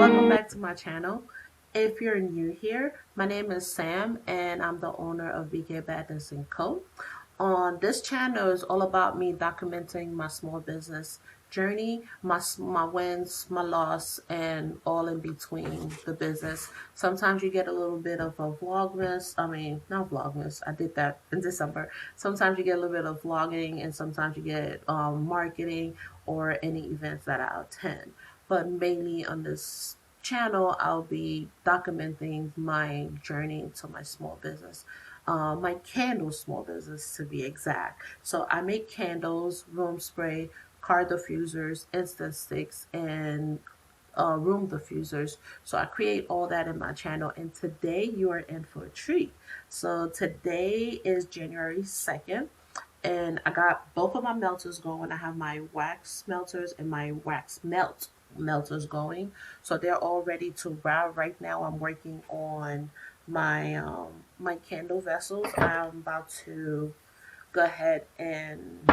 welcome back to my channel. If you're new here, my name is Sam and I'm the owner of BK Badness & Co. On this channel is all about me documenting my small business journey, my wins, my loss, and all in between the business. Sometimes you get a little bit of a vlogmas. I mean, not vlogmas. I did that in December. Sometimes you get a little bit of vlogging, and sometimes you get marketing or any events that I attend. But mainly on this channel, I'll be documenting my journey to my small business. My candle small business to be exact. So I make candles, room spray, car diffusers, instant sticks, and room diffusers. So I create all that in my channel, and today you are in for a treat. So today is January 2nd, and I got both of my melters going. I have my wax melters and my wax melters going, so they're all ready to round. Right now I'm working on my candle vessels. I'm about to go ahead and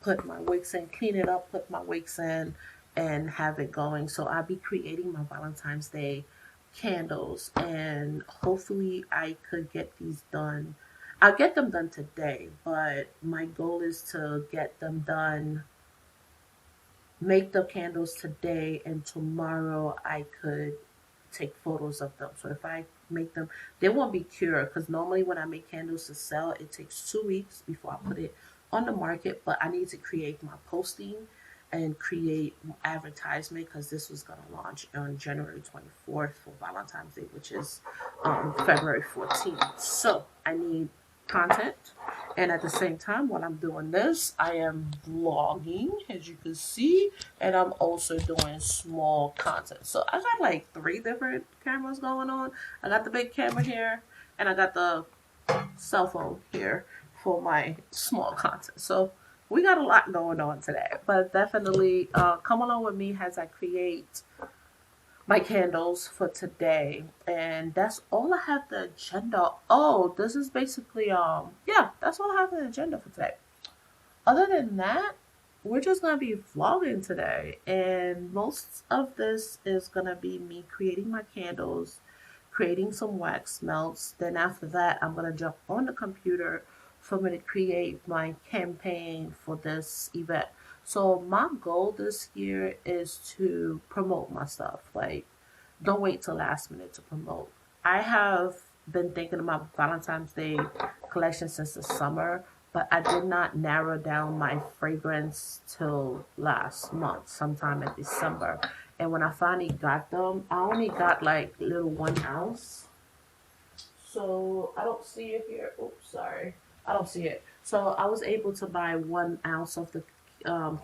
put my wicks in, clean it up, put my wicks in, and have it going. So I'll be creating my Valentine's Day candles, and hopefully I could get these done. I'll get them done today, but my goal is to get them done, make the candles today, and tomorrow I could take photos of them. So if I make them, they won't be cured, because normally when I make candles to sell, it takes 2 weeks before I put it on the market. But I need to create my posting and create advertisement, because this was going to launch on January 24th for Valentine's Day, which is February 14th. So I need content, and at the same time while I'm doing this, I am vlogging, as you can see, and I'm also doing small content. So I got like 3 different cameras going on. I got the big camera here, and I got the cell phone here for my small content. So we got a lot going on today, but definitely come along with me as I create my candles for today. And that's all I have the agenda. Oh, this is basically yeah, that's all I have the agenda for today. Other than that, we're just gonna be vlogging today, and most of this is gonna be me creating my candles, creating some wax melts. Then after that, I'm gonna jump on the computer for me to create my campaign for this event. So my goal this year is to promote my stuff. Like, don't wait till last minute to promote. I have been thinking about Valentine's Day collection since the summer, but I did not narrow down my fragrance till last month, sometime in December. And when I finally got them, I only got like little 1 ounce. So I don't see it here. Oops, sorry. I don't see it. So I was able to buy 1 ounce of the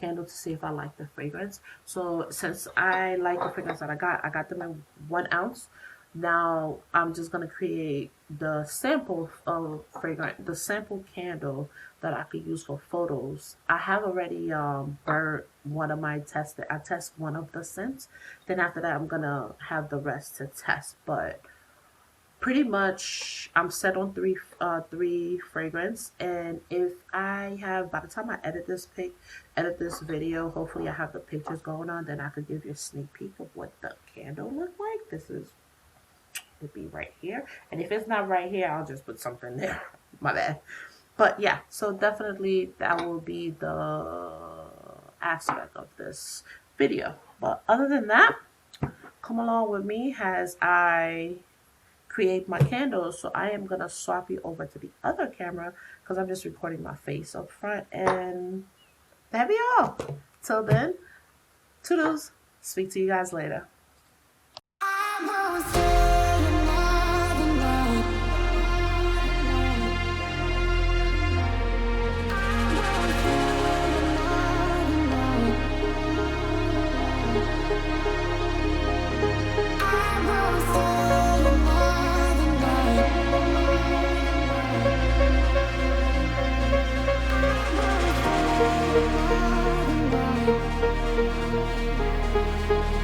candle to see if I like the fragrance. So since I like the fragrance that I got them in 1 ounce. Now I'm just gonna create the sample of fragrance, the sample candle that I could use for photos. I have already burnt one of my tested. I test one of the scents. Then after that, I'm gonna have the rest to test. But pretty much I'm set on three fragrance. And if I have, by the time I edit this video, hopefully I have the pictures going on, then I could give you a sneak peek of what the candle look like. This is to be right here, and if it's not right here, I'll just put something there. My bad. But yeah, so definitely that will be the aspect of this video. But other than that, come along with me as I create my candles. So I am gonna swap you over to the other camera, because I'm just recording my face up front, and that'll be all. Till then, toodles. Speak to you guys later.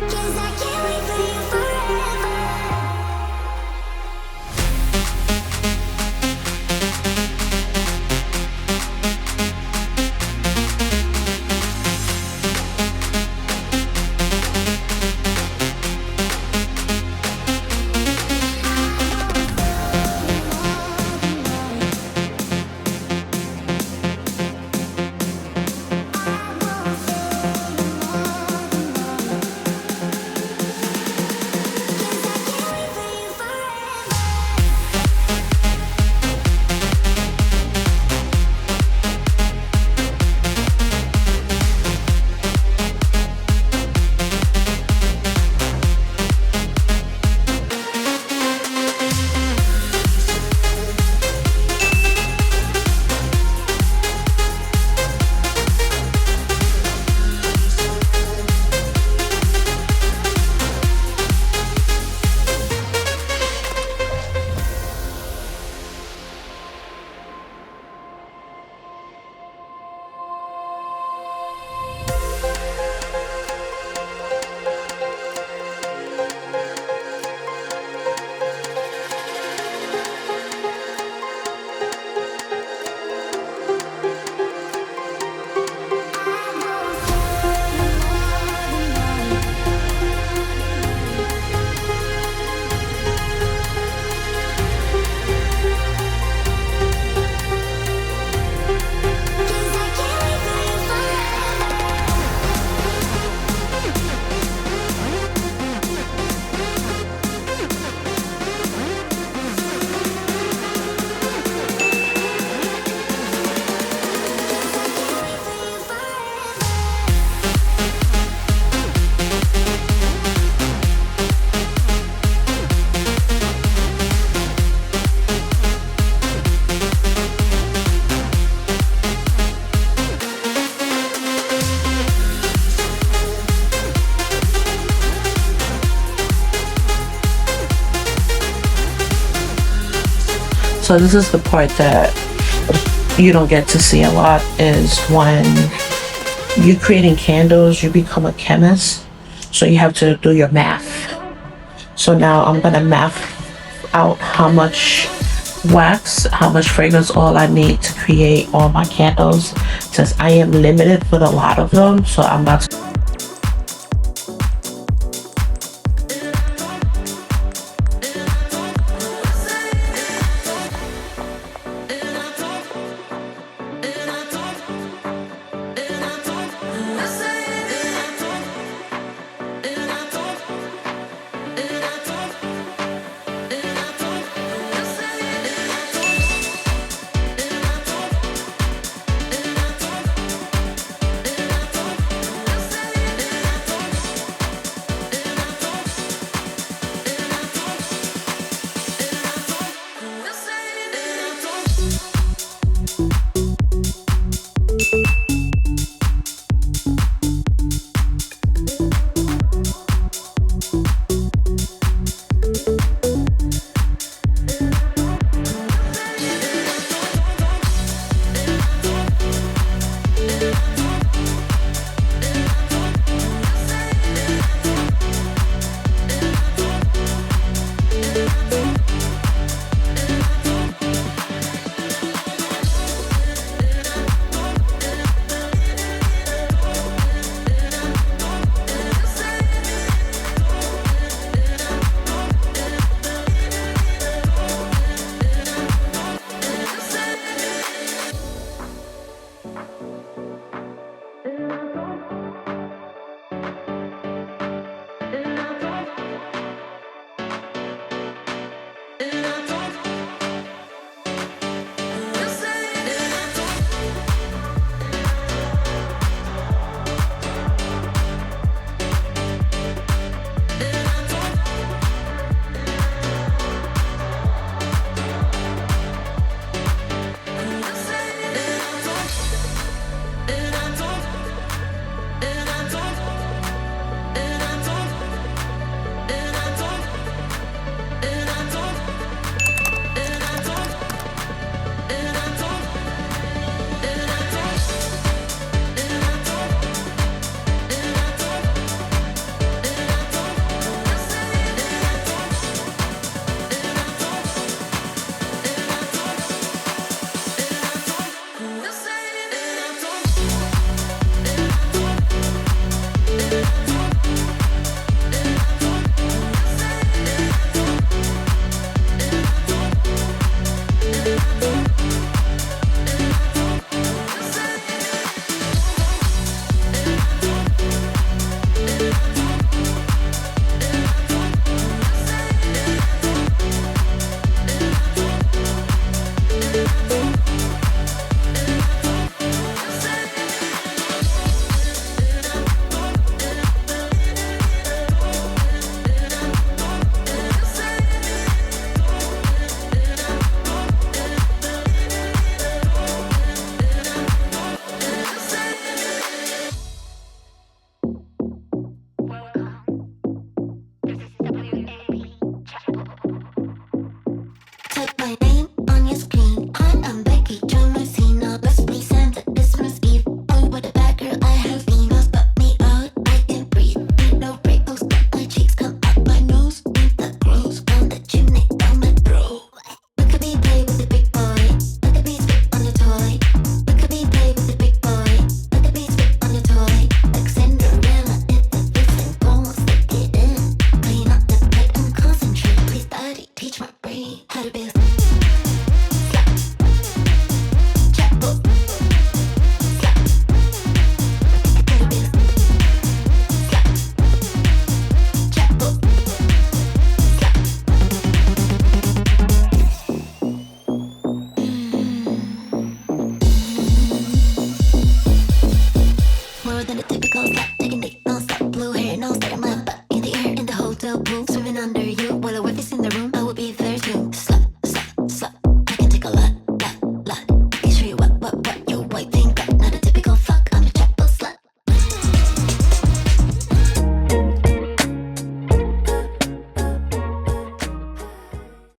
Cause I can't wait for you forever. So this is the part that you don't get to see a lot, is when you're creating candles, you become a chemist. So you have to do your math. So now I'm gonna math out how much wax, how much fragrance oil I need to create all my candles, since I am limited with a lot of them. So I'm about to